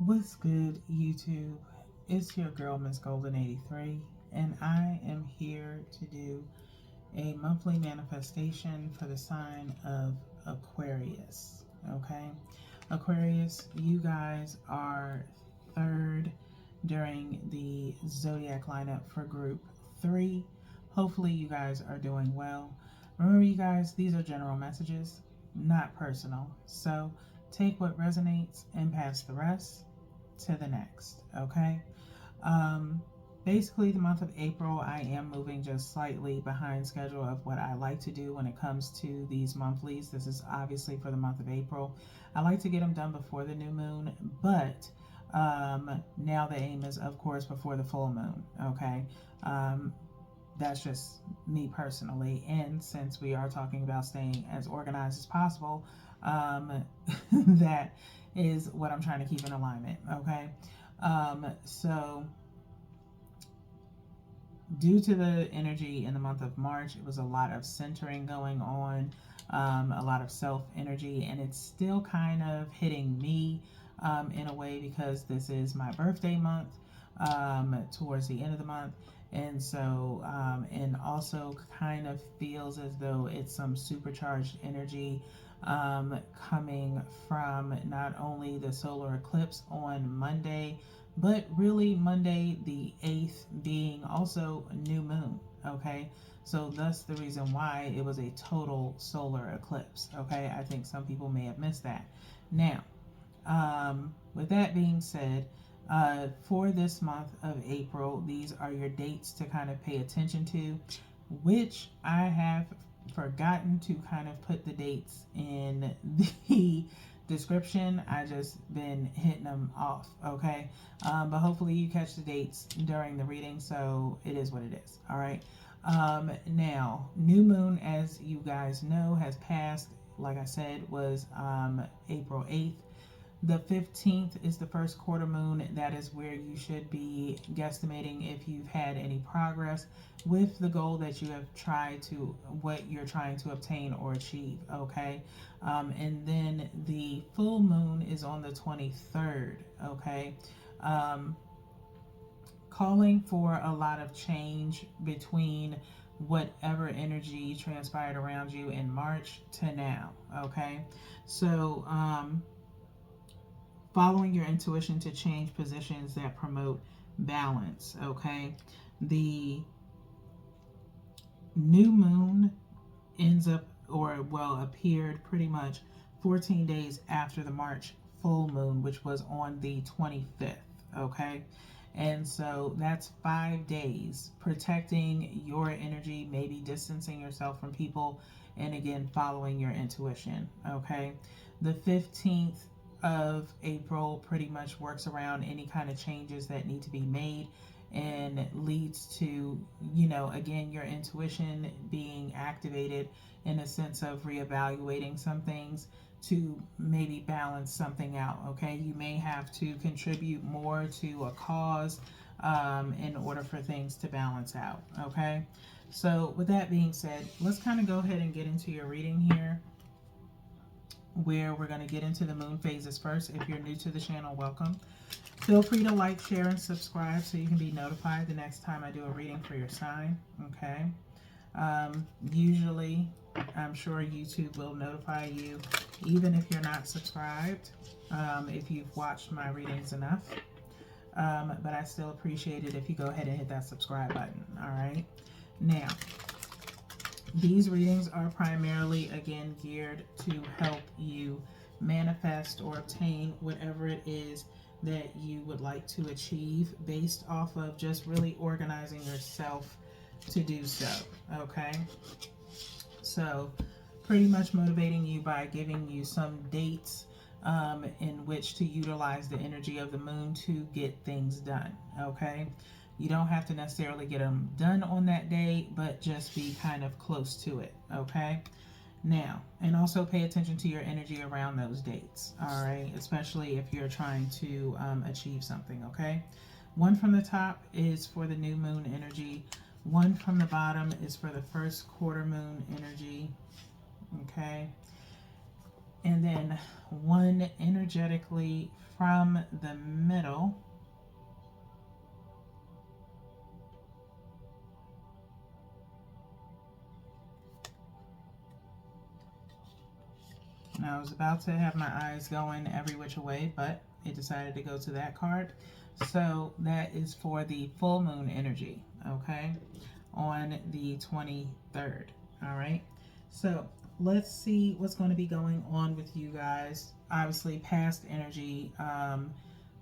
What's good, YouTube? It's your girl, Miss Golden 83, and I am here to do a monthly manifestation for the sign of Aquarius. Okay, Aquarius, you guys are third during the zodiac lineup for group 3. Hopefully, you guys are doing well. Remember, you guys, these are general messages, not personal. So take what resonates and pass the rest to the next. Okay. Um, Basically, the month of April, I am moving just slightly behind schedule of what I like to do when it comes to these monthlies. This is obviously for the month of April. I like to get them done before the new moon, but now the aim is, of course, before the full moon. Okay. Um, that's just me personally. And since we are talking about staying as organized as possible, that is what I'm trying to keep in alignment. Okay. So due to the energy in the month of March, it was a lot of centering going on, a lot of self energy, and it's still kind of hitting me in a way because this is my birthday month towards the end of the month. And so, and also kind of feels as though it's some supercharged energy coming from not only the solar eclipse on Monday, but really Monday the 8th being also new moon. Okay, so that's the reason why it was a total solar eclipse. Okay, I think some people may have missed that. Now, with that being said, for this month of April, these are your dates to kind of pay attention to, which I have forgotten to kind of put the dates in the description. I just been hitting them off. Okay, but hopefully you catch the dates during the reading, so it is what it is. All right. Now, new moon, as you guys know, has passed. Like I said, was April 8th. The 15th is the first quarter moon. That is where you should be guesstimating if you've had any progress with the goal that you have tried to, what you're trying to obtain or achieve. Okay. And then the full moon is on the 23rd. Okay. Um, Calling for a lot of change between whatever energy transpired around you in March to now. Okay. So, following your intuition to change positions that promote balance. Okay, the new moon ends up, or well, appeared pretty much 14 days after the March full moon, which was on the 25th. Okay, and so that's 5 days protecting your energy, maybe distancing yourself from people, and again, following your intuition. Okay, the 15th of April pretty much works around any kind of changes that need to be made and leads to, again, your intuition being activated in a sense of reevaluating some things to maybe balance something out. Okay, you may have to contribute more to a cause in order for things to balance out. Okay, so with that being said, let's kind of go ahead and get into your reading here, where we're going to get into the moon phases first. If you're new to the channel, welcome. Feel free to like, share, and subscribe so you can be notified the next time I do a reading for your sign. Okay. Usually, I'm sure YouTube will notify you even if you're not subscribed, if you've watched my readings enough. But I still appreciate it if you go ahead and hit that subscribe button. All right. Now, these readings are primarily, again, geared to help you manifest or obtain whatever it is that you would like to achieve based off of just really organizing yourself to do so. Okay, so pretty much motivating you by giving you some dates in which to utilize the energy of the moon to get things done. Okay, you don't have to necessarily get them done on that day, but just be kind of close to it. Okay, now, and also pay attention to your energy around those dates. All right, especially if you're trying to achieve something. Okay, one from the top is for the new moon energy, one from the bottom is for the first quarter moon energy. Okay, And then one energetically from the middle. Now, I was about to have my eyes going every which way, but it decided to go to that card. So that is for the full moon energy, okay, on the 23rd. All right. So let's see what's going to be going on with you guys. Obviously, past energy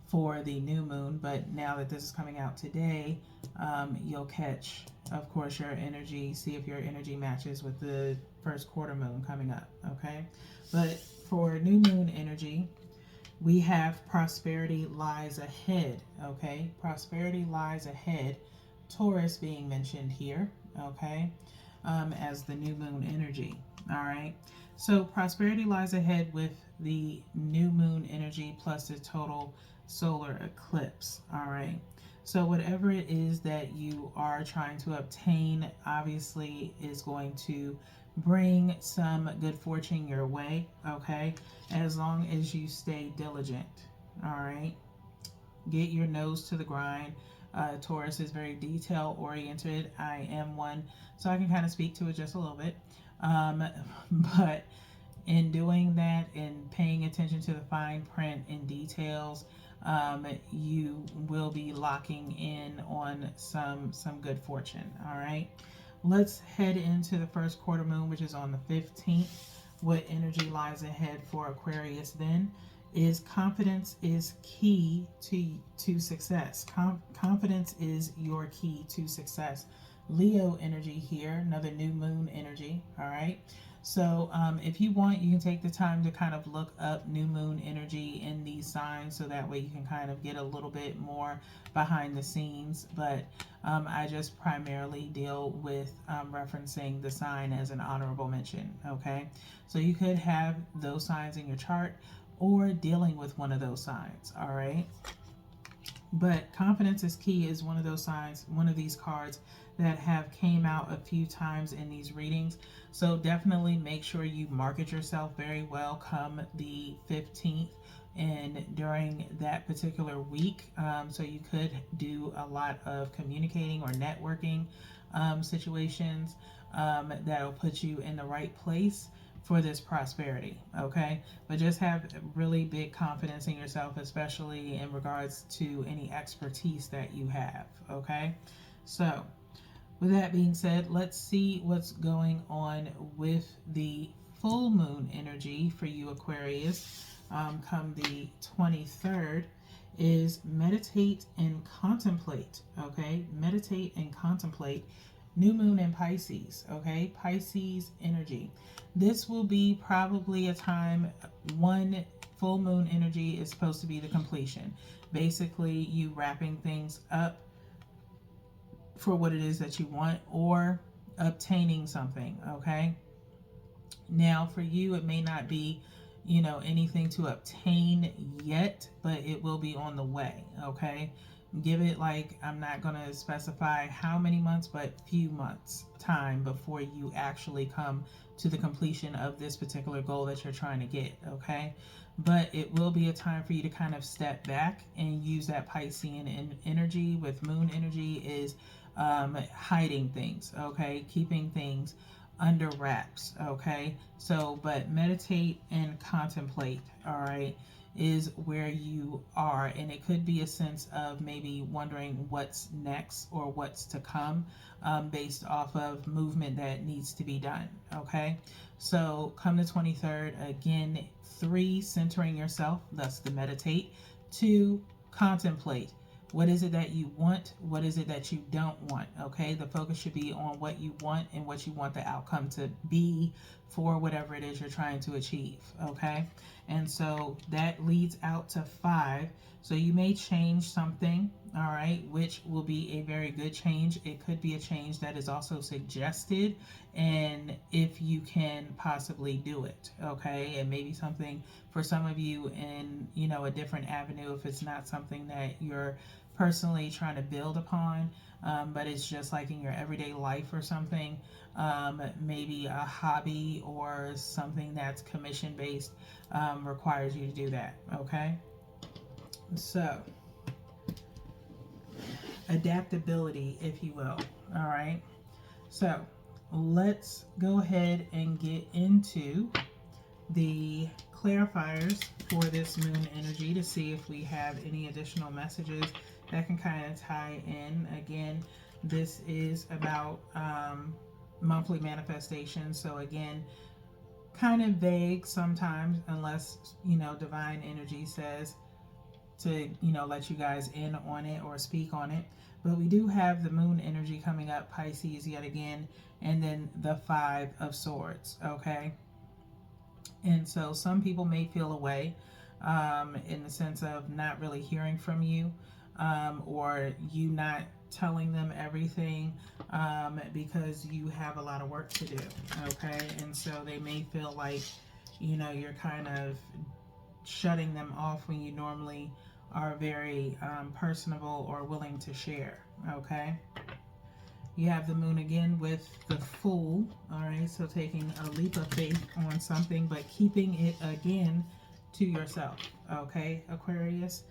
for the new moon, but now that this is coming out today, you'll catch, of course, your energy, see if your energy matches with the first quarter moon coming up, okay? But for new moon energy, we have prosperity lies ahead, okay? Prosperity lies ahead. Taurus being mentioned here, okay, as the new moon energy, all right? So prosperity lies ahead with the new moon energy plus the total solar eclipse, all right? So whatever it is that you are trying to obtain, obviously is going to bring some good fortune your way, okay? As long as you stay diligent, all right? Get your nose to the grind. Taurus is very detail oriented. I am one, so I can kind of speak to it just a little bit. But in doing that and paying attention to the fine print and details, you will be locking in on some good fortune. All right, let's head into the first quarter moon, which is on the 15th. What energy lies ahead for Aquarius then is confidence is key to success. Confidence is your key to success. Leo energy here, another new moon energy. All right. So if you want, you can take the time to kind of look up new moon energy in these signs so that way you can kind of get a little bit more behind the scenes. But I just primarily deal with referencing the sign as an honorable mention. Okay. So you could have those signs in your chart or dealing with one of those signs. All right. But confidence is key is one of those signs, one of these cards that have came out a few times in these readings. So definitely make sure you market yourself very well come the 15th and during that particular week. So you could do a lot of communicating or networking situations that'll put you in the right place for this prosperity, okay? But just have really big confidence in yourself, especially in regards to any expertise that you have, okay? So with that being said, let's see what's going on with the full moon energy for you Aquarius come the 23rd is meditate and contemplate, okay? Meditate and contemplate. New moon in Pisces, okay? Pisces energy. This will be probably a time, one full moon energy is supposed to be the completion. Basically, you wrapping things up for what it is that you want or obtaining something, okay? Now, for you, it may not be, anything to obtain yet, but it will be on the way, okay? Give it like, I'm not going to specify how many months, but few months time before you actually come to the completion of this particular goal that you're trying to get, okay? But it will be a time for you to kind of step back and use that Piscean energy with moon energy is hiding things, okay? Keeping things under wraps, okay? So, but meditate and contemplate, all right, is where you are. And it could be a sense of maybe wondering what's next or what's to come based off of movement that needs to be done, okay? So come the 23rd, again, 3, centering yourself, that's the meditate. 2, contemplate. What is it that you want? What is it that you don't want? Okay, the focus should be on what you want and what you want the outcome to be for whatever it is you're trying to achieve. Okay, and so that leads out to 5. So you may change something, all right, which will be a very good change. It could be a change that is also suggested, and if you can possibly do it, okay, and maybe something for some of you in, a different avenue if it's not something that you're personally trying to build upon, but it's just like in your everyday life or something. Maybe a hobby or something that's commission based requires you to do that. Okay, so adaptability, if you will. All right, so let's go ahead and get into the clarifiers for this moon energy to see if we have any additional messages that can kind of tie in. Again, this is about monthly manifestation, so again, kind of vague sometimes, unless divine energy says to let you guys in on it or speak on it. But we do have the moon energy coming up, Pisces yet again, and then the Five of Swords. Okay, and so some people may feel away in the sense of not really hearing from you, or you not telling them everything, because you have a lot of work to do. Okay, and so they may feel like you're kind of shutting them off when you normally are very personable or willing to share. Okay, you have the moon again with the Fool. All right, so taking a leap of faith on something, but keeping it again to yourself. Okay, Aquarius.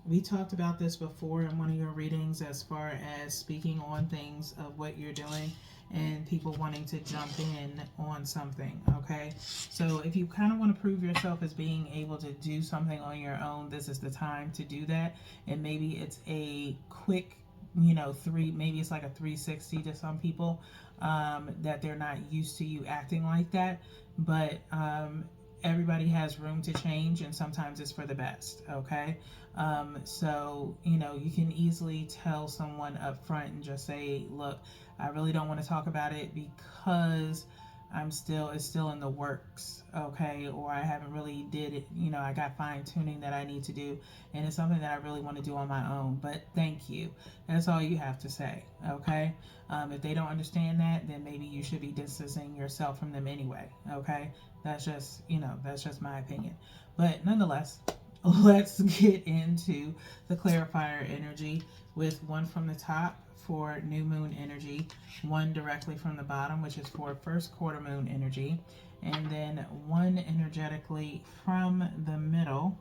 We talked about this before in one of your readings as far as speaking on things of what you're doing and people wanting to jump in on something. Okay, so if you kind of want to prove yourself as being able to do something on your own, this is the time to do that. And maybe it's a quick maybe it's like a 360 to some people, that they're not used to you acting like that. But everybody has room to change, and sometimes it's for the best. Okay, so you can easily tell someone up front and just say, look, I really don't want to talk about it because it's still in the works. Okay, or I haven't really did it, I got fine tuning that I need to do, and it's something that I really want to do on my own, but thank you. That's all you have to say. Okay, if they don't understand that, then maybe you should be distancing yourself from them anyway. Okay, that's just my opinion. But nonetheless, let's get into the clarifier energy with one from the top for new moon energy, one directly from the bottom, which is for first quarter moon energy, and then one energetically from the middle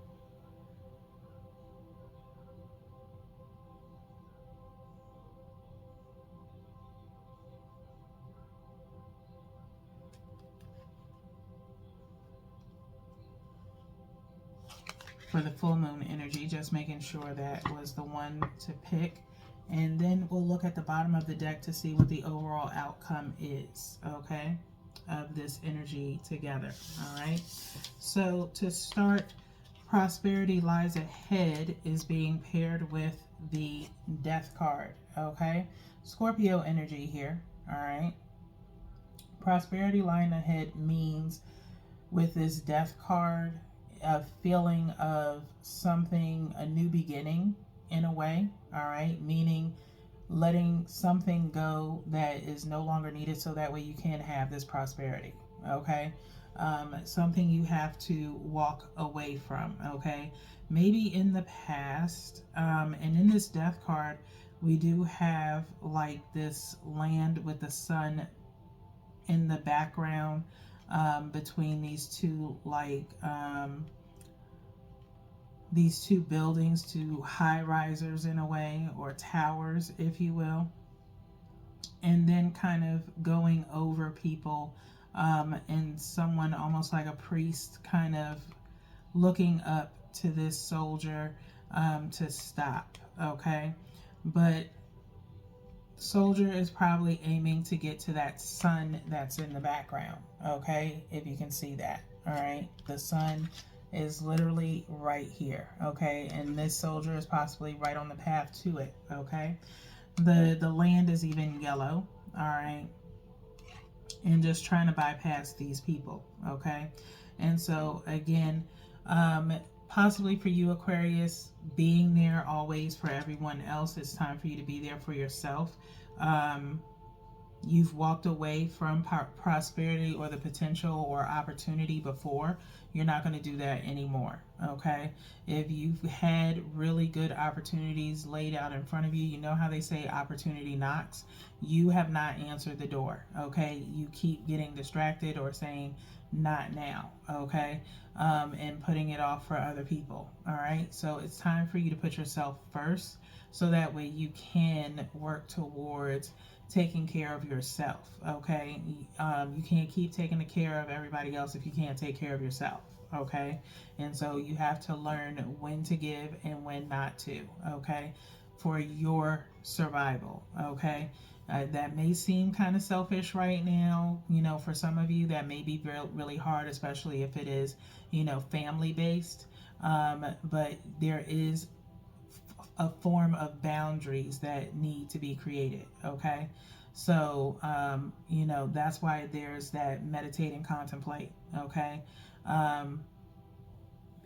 for the full moon energy, just making sure that was the one to pick. And then we'll look at the bottom of the deck to see what the overall outcome is, okay, of this energy together. All right, so to start, prosperity lies ahead is being paired with the death card. Okay, Scorpio energy here. All right, prosperity lying ahead means with this death card a feeling of something, a new beginning in a way. All right, meaning letting something go that is no longer needed so that way you can have this prosperity. Okay, something you have to walk away from. Okay, maybe in the past, and in this death card we do have like this land with the sun in the background, between these two buildings, two high risers in a way, or towers, if you will, and then kind of going over people, and someone almost like a priest kind of looking up to this soldier, to stop. Okay, but soldier is probably aiming to get to that sun that's in the background. Okay, if you can see that. All right, the sun is literally right here. Okay, and this soldier is possibly right on the path to it. Okay, the land is even yellow. All right, and just trying to bypass these people. Okay, and so again, possibly for you, Aquarius, being there always for everyone else, it's time for you to be there for yourself. you've walked away from prosperity or the potential or opportunity before, you're not going to do that anymore. Okay, if you've had really good opportunities laid out in front of you, you know how they say opportunity knocks. You have not answered the door. Okay, you keep getting distracted or saying not now. Okay, and putting it off for other people. All right, so it's time for you to put yourself first, so that way you can work towards taking care of yourself. Okay, you can't keep taking care of everybody else if you can't take care of yourself. Okay, and so you have to learn when to give and when not to. Okay, for your survival. Okay, that may seem kind of selfish right now, you know, for some of you. That may be really hard, especially if it is, you know, family based. But there is a form of boundaries that need to be created. Okay, so you know, that's why there's that meditate and contemplate. Okay, um,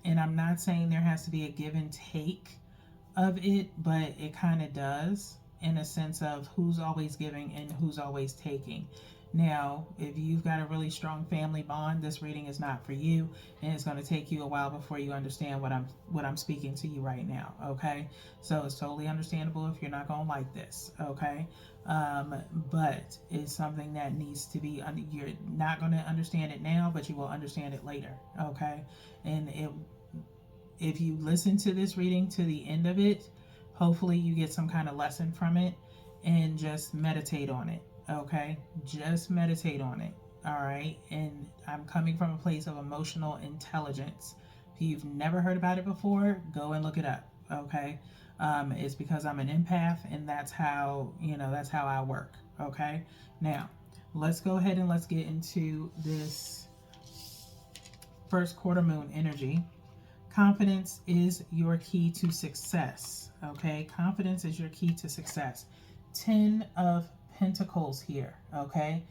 and I'm not saying there has to be a give and take of it, but it kind of does, in a sense of who's always giving and who's always taking. Now, if you've got a really strong family bond, this reading is not for you, and it's going to take you a while before you understand what I'm speaking to you right now. Okay, so it's totally understandable if you're not going to like this. Okay, but it's something that needs to be. You're not going to understand it now, but you will understand it later. Okay, and if you listen to this reading to the end of it, hopefully you get some kind of lesson from it, and just meditate on it. Okay, just meditate on it. All right, and I'm coming from a place of emotional intelligence. If you've never heard about it before, go and look it up. Okay, it's because I'm an empath, and that's how, you know, that's how I work. Okay, now let's go ahead and let's get into this first quarter moon energy. Confidence is your key to success. Okay, confidence is your key to success. 10 of Pentacles here. Okay,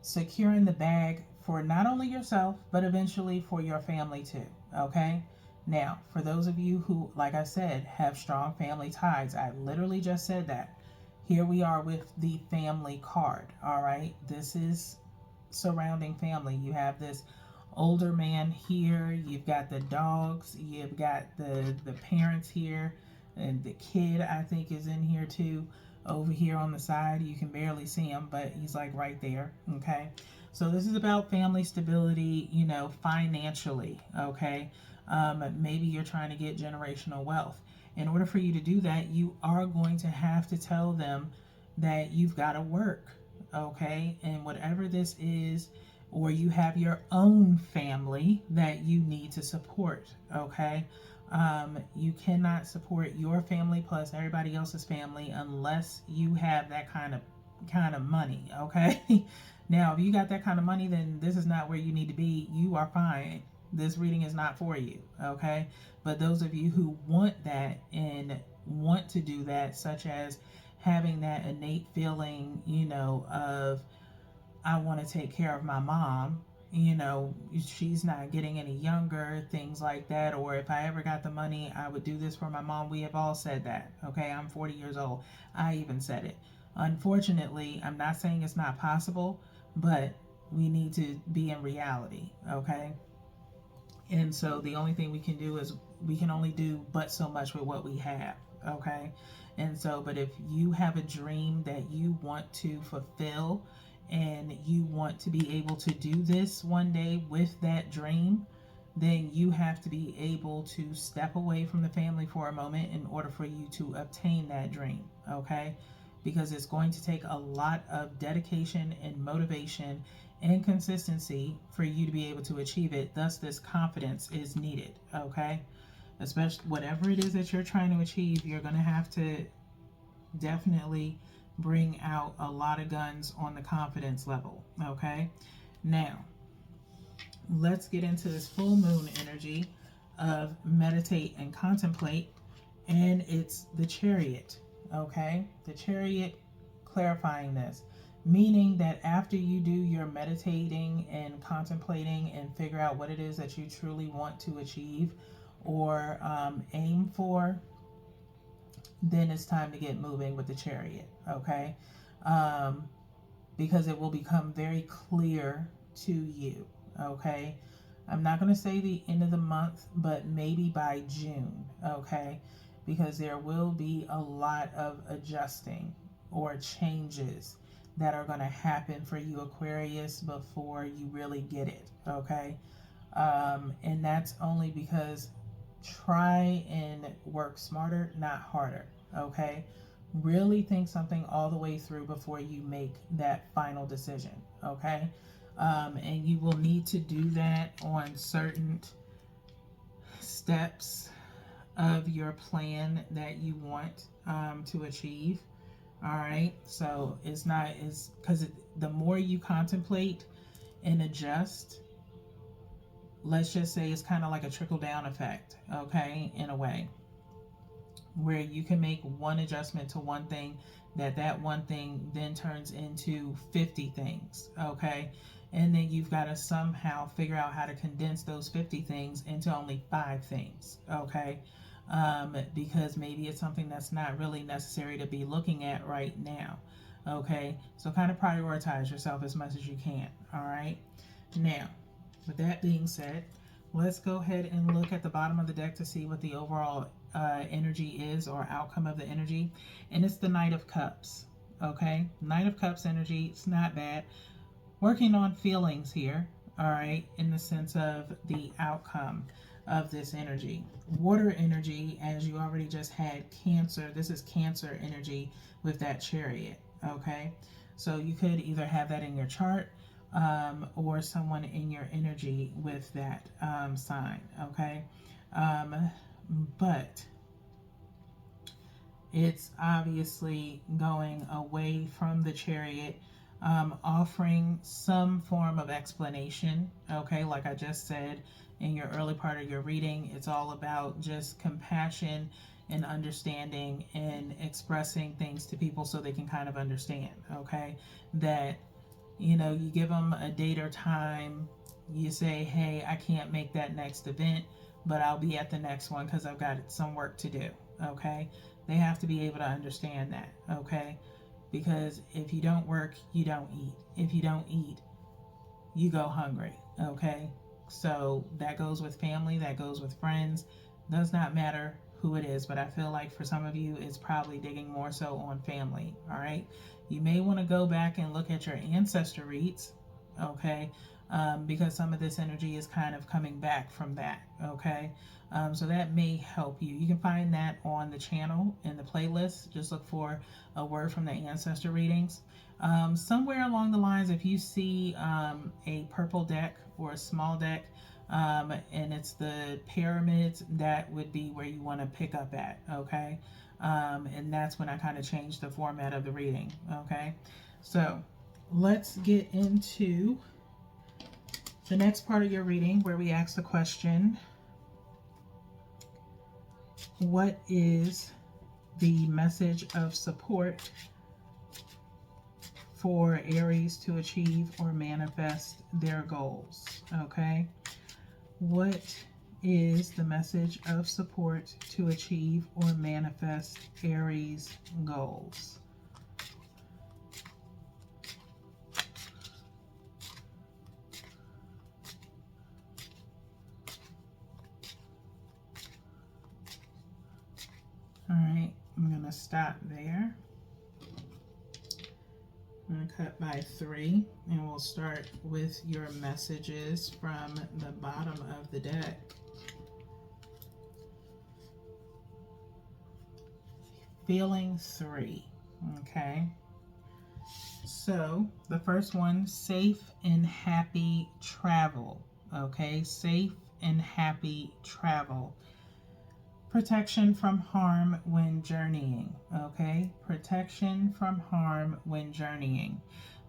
securing the bag for not only yourself, but eventually for your family too. Okay, now for those of you who, like I said, have strong family ties, I literally just said that. Here we are with the family card. All right, this is surrounding family. You have this older man here, you've got the dogs, you've got the parents here, and the kid I think is in here too, over here on the side. You can barely see him, but he's like right there. Okay, so this is about family stability, you know, financially. Okay, maybe you're trying to get generational wealth. In order for you to do that, you are going to have to tell them that you've got to work. Okay, and whatever this is, or you have your own family that you need to support. Okay, you cannot support your family plus everybody else's family unless you have that kind of money. Okay, now if you got that kind of money, then this is not where you need to be. You are fine. This reading is not for you. Okay, but those of you who want that and want to do that, such as having that innate feeling, you know, of I want to take care of my mom, you know, she's not getting any younger, things like that. Or if I ever got the money, I would do this for my mom. We have all said that. Okay, I'm 40 years old. I even said it. Unfortunately, I'm not saying it's not possible, but we need to be in reality. Okay, and so the only thing we can do is we can only do but so much with what we have. Okay, and so, but if you have a dream that you want to fulfill, and you want to be able to do this one day with that dream, then you have to be able to step away from the family for a moment in order for you to obtain that dream. Okay, because it's going to take a lot of dedication and motivation and consistency for you to be able to achieve it. Thus, this confidence is needed. Okay, especially whatever it is that you're trying to achieve, you're going to have to definitely bring out a lot of guns on the confidence level. Okay, now let's get into this full moon energy of meditate and contemplate, and it's the Chariot. Okay, the Chariot, clarifying this, meaning that after you do your meditating and contemplating and figure out what it is that you truly want to achieve or aim for, then it's time to get moving with the Chariot. Okay, because it will become very clear to you. Okay, I'm not going to say the end of the month, but maybe by June. Okay, because there will be a lot of adjusting or changes that are going to happen for you, Aquarius, before you really get it. Okay, and that's only because try and work smarter, not harder. Okay, really think something all the way through before you make that final decision. Okay, and you will need to do that on certain steps of your plan that you want to achieve. All right, so it's because the more you contemplate and adjust, let's just say it's kind of like a trickle down effect, okay, in a way, where you can make one adjustment to one thing, that one thing then turns into 50 things, okay, and then you've got to somehow figure out how to condense those 50 things into only 5 things, okay, because maybe it's something that's not really necessary to be looking at right now, okay, so kind of prioritize yourself as much as you can. All right, now with that being said, let's go ahead and look at the bottom of the deck to see what the overall energy is, or outcome of the energy. And it's the Knight of Cups. Okay, Knight of Cups energy. It's not bad. Working on feelings here. All right, in the sense of the outcome of this energy. Water energy, as you already just had Cancer. This is Cancer energy with that Chariot. Okay, so you could either have that in your chart, or someone in your energy with that sign, okay? But it's obviously going away from the Chariot, offering some form of explanation, okay? Like I just said in your early part of your reading, it's all about just compassion and understanding and expressing things to people so they can kind of understand, okay? That you give them a date or time. You say, hey, I can't make that next event, but I'll be at the next one because I've got some work to do. Okay, they have to be able to understand that. Okay, because if you don't work, you don't eat. If you don't eat, you go hungry. Okay, so that goes with family, that goes with friends. Does not matter who it is, but I feel like for some of you it's probably digging more so on family. All right, you may want to go back and look at your ancestor reads, okay, because some of this energy is kind of coming back from that. Okay, so that may help you. You can find that on the channel in the playlist. Just look for a word from the ancestor readings. Somewhere along the lines, if you see a purple deck or a small deck, and it's the pyramids, that would be where you want to pick up at, okay? And that's when I kind of changed the format of the reading, okay? So let's get into the next part of your reading, where we ask the question, what is the message of support for Aries to achieve or manifest their goals? Okay, what is the message of support to achieve or manifest Aries goals? All right, I'm going to stop there. I'm going to cut by 3, and we'll start with your messages from the bottom of the deck. Feeling 3, okay? So the first one, safe and happy travel, okay? Safe and happy travel. Protection from harm when journeying, okay? Protection from harm when journeying.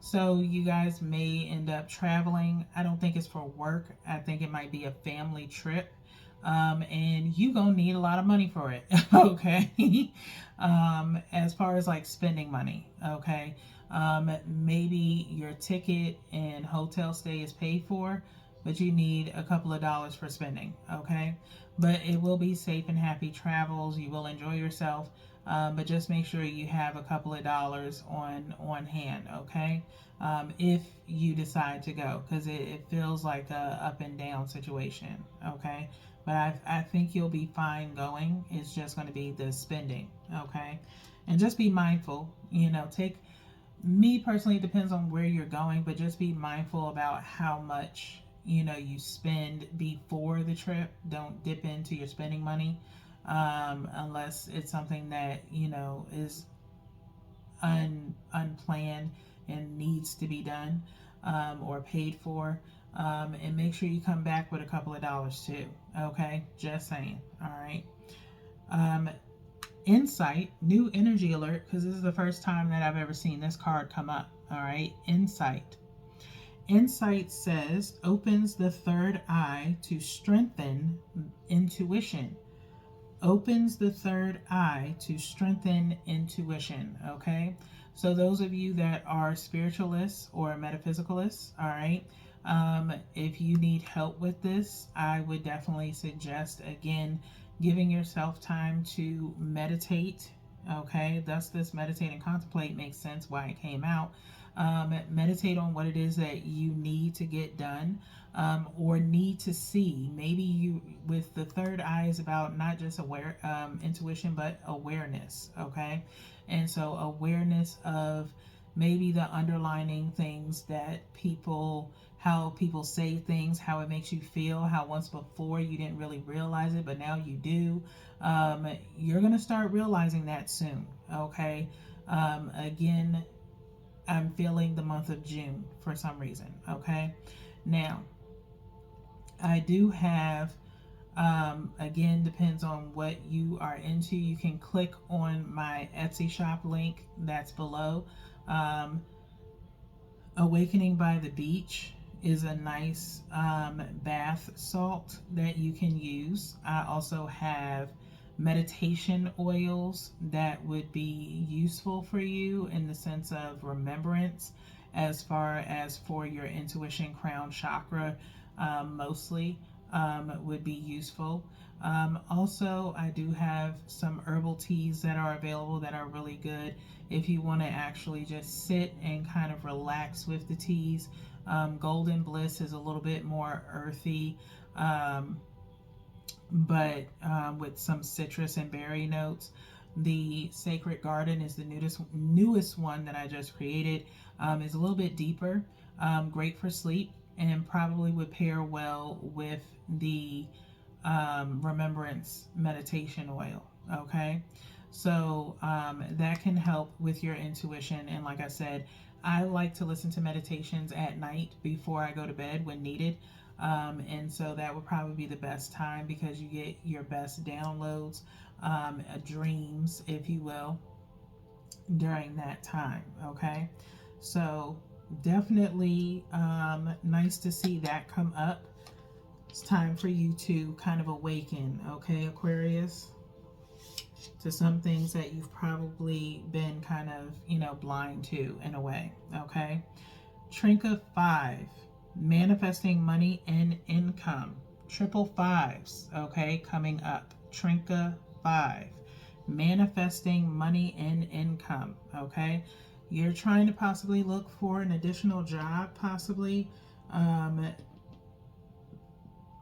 So you guys may end up traveling. I don't think it's for work. I think it might be a family trip. And you gonna need a lot of money for it, okay? As far as like spending money, okay? Maybe your ticket and hotel stay is paid for, but you need a couple of dollars for spending, okay? But it will be safe and happy travels. You will enjoy yourself. but just make sure you have a couple of dollars on hand, okay? If you decide to go, because it feels like a up and down situation, okay? But I think you'll be fine going. It's just going to be the spending, okay? And just be mindful, take me personally, it depends on where you're going, but just be mindful about how much you spend before the trip. Don't dip into your spending money, unless it's something that is unplanned and needs to be done, or paid for. And make sure you come back with a couple of dollars too, okay? Just saying. All right. Insight, new energy alert, because this is the first time that I've ever seen this card come up. All right. Insight. Insight says opens the third eye to strengthen intuition. Opens the third eye to strengthen intuition. Okay. So those of you that are spiritualists or metaphysicalists, all right, if you need help with this, I would definitely suggest, again, giving yourself time to meditate. Okay, thus this meditate and contemplate makes sense why it came out. Meditate on what it is that you need to get done, or need to see. Maybe you, with the third eye, is about not just intuition, but awareness. Okay, and so awareness of maybe the underlining things that how people say things, how it makes you feel, how once before you didn't really realize it, but now you do. You're going to start realizing that soon, okay? Again, I'm feeling the month of June for some reason, okay? Now, I do have, again, depends on what you are into. You can click on my Etsy shop link that's below. Awakening by the Beach is a nice bath salt that you can use. I also have meditation oils that would be useful for you in the sense of remembrance, as far as for your intuition, crown chakra, mostly would be useful. Also, I do have some herbal teas that are available that are really good if you want to actually just sit and kind of relax with the teas. Golden Bliss is a little bit more earthy, but with some citrus and berry notes. The Sacred Garden is the newest one that I just created. Is a little bit deeper, great for sleep, and probably would pair well with the remembrance meditation oil. Okay, so that can help with your intuition. And like I said, I like to listen to meditations at night before I go to bed when needed. And so that would probably be the best time, because you get your best downloads, dreams, if you will, during that time. Okay, so definitely nice to see that come up. It's time for you to kind of awaken, okay, Aquarius, to some things that you've probably been kind of, blind to in a way, okay? Trinket 5, manifesting money and income. Triple fives, okay, coming up. Trinket 5, manifesting money and income, okay? You're trying to possibly look for an additional job, possibly.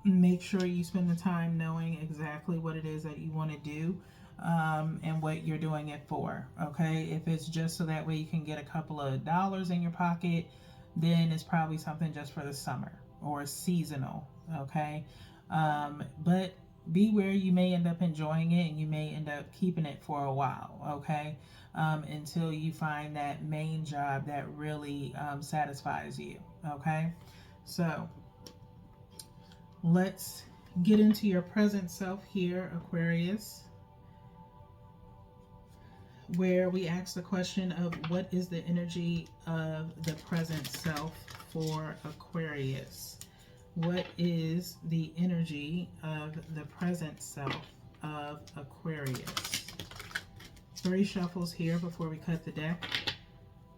Make sure you spend the time knowing exactly what it is that you want to do, and what you're doing it for, okay? If it's just so that way you can get a couple of dollars in your pocket, then it's probably something just for the summer or seasonal, okay? But beware, you may end up enjoying it and you may end up keeping it for a while, okay? Until you find that main job that really satisfies you, okay? So let's get into your present self here, Aquarius, where we ask the question of what is the energy of the present self for Aquarius? What is the energy of the present self of Aquarius? 3 shuffles here before we cut the deck.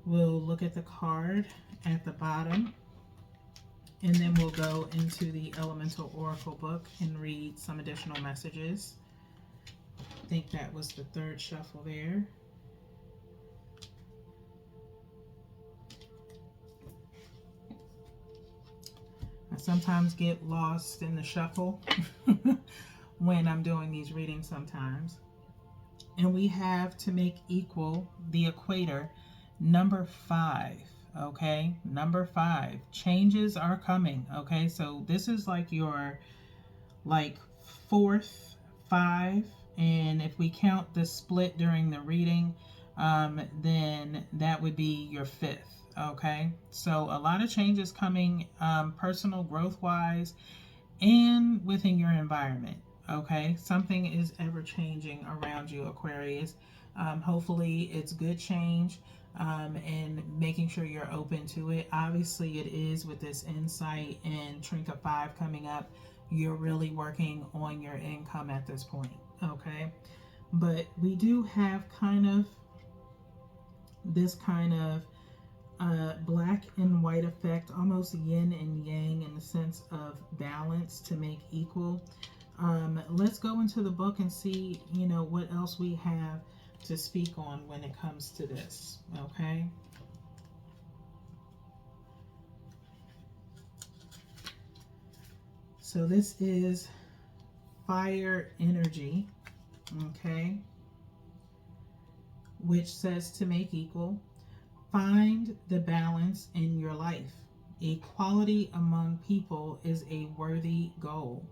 We'll look at the card at the bottom, and then we'll go into the Elemental Oracle book and read some additional messages. I think that was the third shuffle there. I sometimes get lost in the shuffle when I'm doing these readings sometimes. And we have to make equal the equator, number 5. Okay, number 5. Changes are coming. Okay, so this is like your fourth 5, and if we count the split during the reading, then that would be your 5th. Okay, so a lot of changes coming, personal growth wise and within your environment. Okay, something is ever changing around you, Aquarius. Hopefully it's good change, and making sure you're open to it. Obviously it is with this insight and Trinket 5 coming up. You're really working on your income at this point. Okay, but we do have kind of this kind of black and white effect, almost yin and yang in the sense of balance to make equal. Let's go into the book and see, what else we have to speak on when it comes to this. Okay. So this is fire energy, okay, which says to make equal. Find the balance in your life. Equality among people is a worthy goal.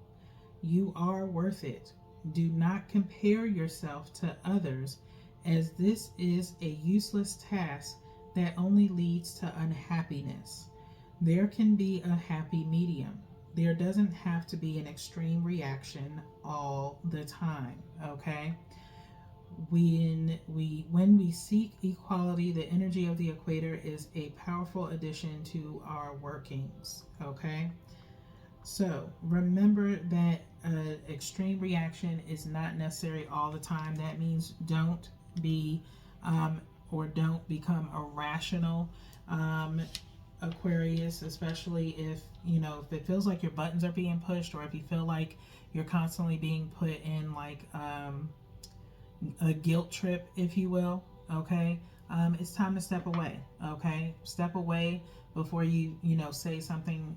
You are worth it. Do not compare yourself to others, as this is a useless task that only leads to unhappiness. There can be a happy medium. There doesn't have to be an extreme reaction all the time, okay? When we seek equality, the energy of the equator is a powerful addition to our workings, okay? So remember that extreme reaction is not necessary all the time. That means don't be or don't become irrational, Aquarius, especially if if it feels like your buttons are being pushed, or if you feel like you're constantly being put in a guilt trip, if you will. Okay, it's time to step away. Okay, step away before you say something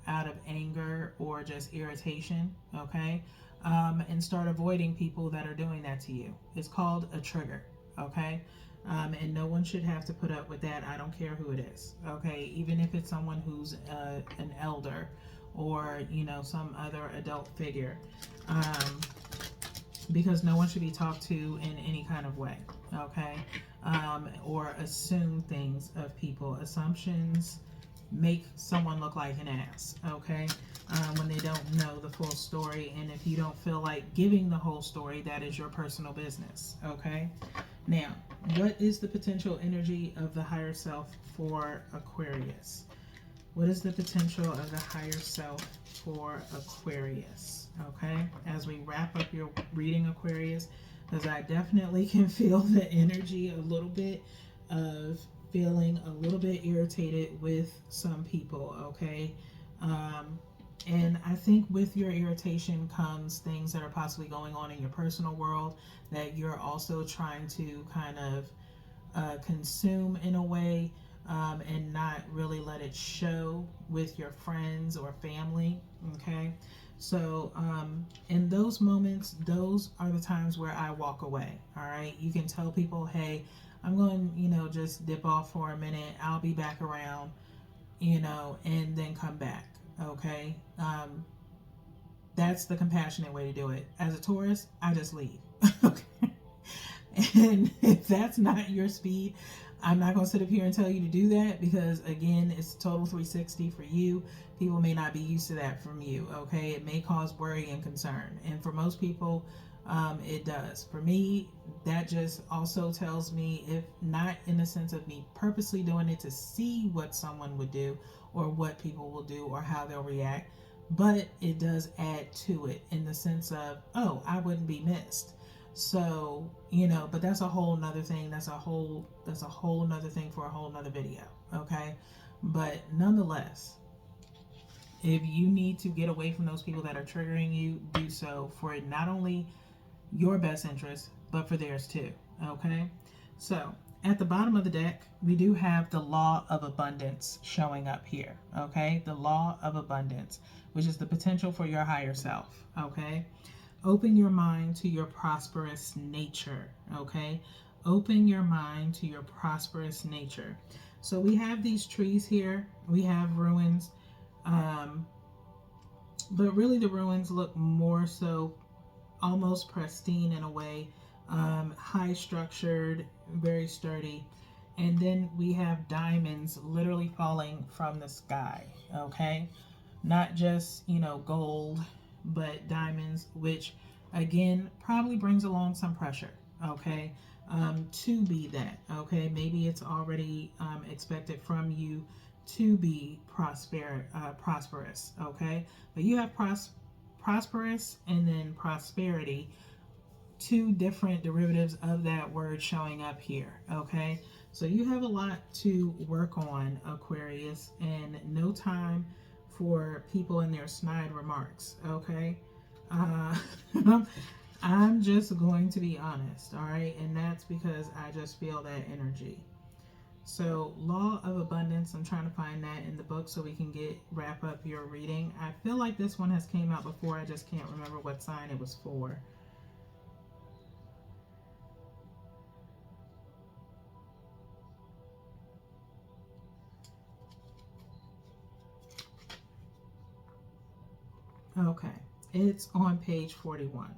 out of anger or just irritation. Okay, and start avoiding people that are doing that to you. It's called a trigger. Okay. And no one should have to put up with that. I don't care who it is. Okay, even if it's someone who's an elder or some other adult figure, because no one should be talked to in any kind of way. Okay, or assume things of people. Assumptions make someone look like an ass. Okay, when they don't know the full story, and if you don't feel like giving the whole story, that is your personal business. Okay. Now, what is the potential energy of the higher self for Aquarius? What is the potential of the higher self for Aquarius? Okay, as we wrap up your reading, Aquarius, because I definitely can feel the energy a little bit of feeling a little bit irritated with some people. Okay, and I think with your irritation comes things that are possibly going on in your personal world that you're also trying to kind of consume in a way, and not really let it show with your friends or family. Okay, so in those moments, those are the times where I walk away. All right, you can tell people, hey, I'm going, just dip off for a minute. I'll be back around, and then come back. Okay, that's the compassionate way to do it. As a Taurus, I just leave. Okay, and if that's not your speed, I'm not going to sit up here and tell you to do that, because again, it's total 360 for you. People may not be used to that from you. Okay, it may cause worry and concern, and for most people, it does. For me, that just also tells me, if not in the sense of me purposely doing it to see what someone would do or what people will do or how they'll react, but it does add to it in the sense of, oh, I wouldn't be missed. So, but that's a whole nother thing. That's a whole nother thing for a whole nother video. Okay. But nonetheless, if you need to get away from those people that are triggering you, do so, for not only your best interest, but for theirs too. Okay? So, at the bottom of the deck, we do have the law of abundance showing up here. Okay? The law of abundance, which is the potential for your higher self. Okay? Open your mind to your prosperous nature. Okay? Open your mind to your prosperous nature. So we have these trees here. We have ruins. But really the ruins look more so almost pristine in a way, high structured, very sturdy. And then we have diamonds literally falling from the sky. Okay, not just, gold, but diamonds, which again probably brings along some pressure. Okay, to be that. Okay, maybe it's already expected from you to be prosperous. Okay, but you have prosperous and then prosperity, two different derivatives of that word showing up here. Okay, so you have a lot to work on, Aquarius, and no time for people in their snide remarks. Okay, uh, I'm just going to be honest. All right, and that's because I just feel that energy. So, law of abundance, I'm trying to find that in the book so we can wrap up your reading. I feel like this one has came out before. I just can't remember what sign it was for. Okay, it's on page 41.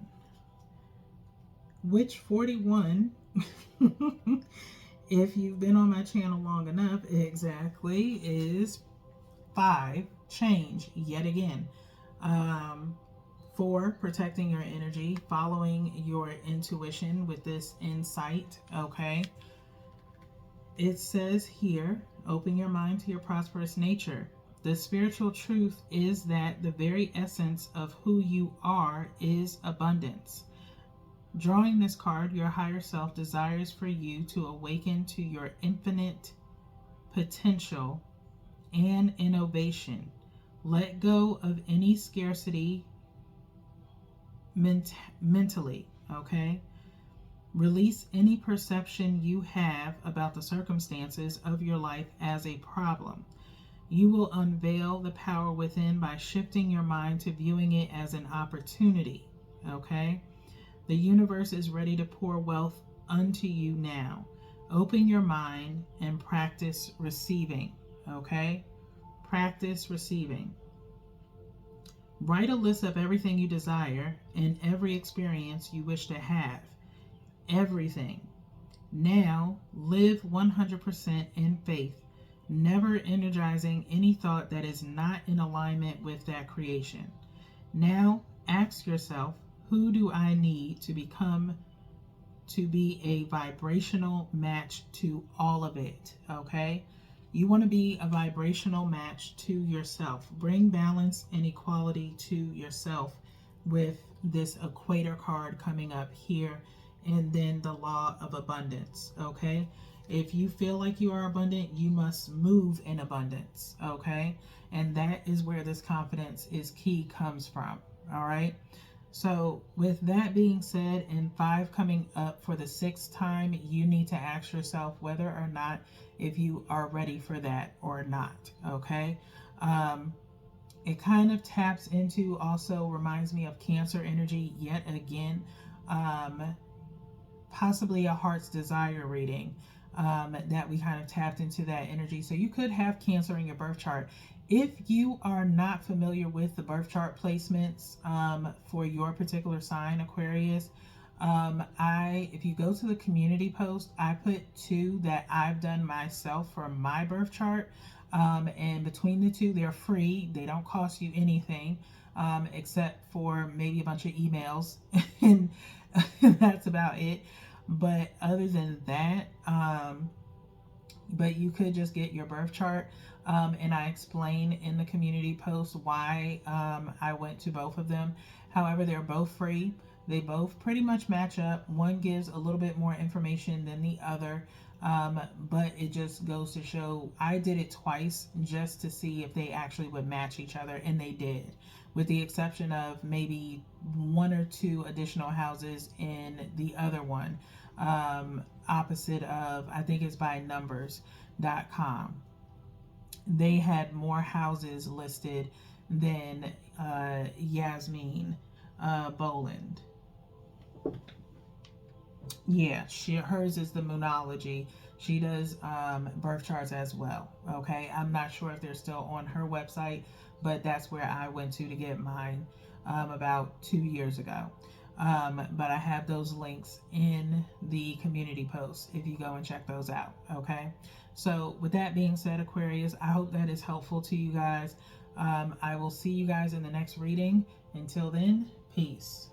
Which 41, if you've been on my channel long enough, exactly is 5, change, yet again. 4, protecting your energy, following your intuition with this insight. Okay, it says here, open your mind to your prosperous nature. The spiritual truth is that the very essence of who you are is abundance. Drawing this card, your higher self desires for you to awaken to your infinite potential and innovation. Let go of any scarcity mentally, okay? Release any perception you have about the circumstances of your life as a problem. You will unveil the power within by shifting your mind to viewing it as an opportunity, okay? The universe is ready to pour wealth unto you now. Open your mind and practice receiving, okay? Practice receiving. Write a list of everything you desire and every experience you wish to have. Everything. Now live 100% in faith, never energizing any thought that is not in alignment with that creation. Now ask yourself, who do I need to become to be a vibrational match to all of it? Okay? You want to be a vibrational match to yourself. Bring balance and equality to yourself with this equator card coming up here, and then the law of abundance. Okay? If you feel like you are abundant, you must move in abundance. Okay? And that is where this confidence is key comes from. All right? So with that being said, and 5 coming up for the 6th time, you need to ask yourself whether or not if you are ready for that or not. Okay. It kind of taps into, also reminds me of Cancer energy yet again. Possibly a heart's desire reading, that we kind of tapped into that energy. So you could have Cancer in your birth chart. If you are not familiar with the birth chart placements for your particular sign, Aquarius, if you go to the community post, I put 2 that I've done myself for my birth chart. And between the 2, they're free. They don't cost you anything, except for maybe a bunch of emails. And that's about it. But other than that, but you could just get your birth chart. And I explain in the community post why I went to both of them. However, they're both free. They both pretty much match up. One gives a little bit more information than the other. But it just goes to show I did it twice just to see if they actually would match each other, and they did. with the exception of maybe one or two additional houses in the other one, opposite of, I think it's by numbers.com. They had more houses listed than Yasmin Boland. Yeah, hers is the Moonology. She does birth charts as well. Okay, I'm not sure if they're still on her website, but that's where I went to get mine about 2 years ago. But I have those links in the community post if you go and check those out. Okay, so with that being said, Aquarius, I hope that is helpful to you guys. I will see you guys in the next reading. Until then, peace.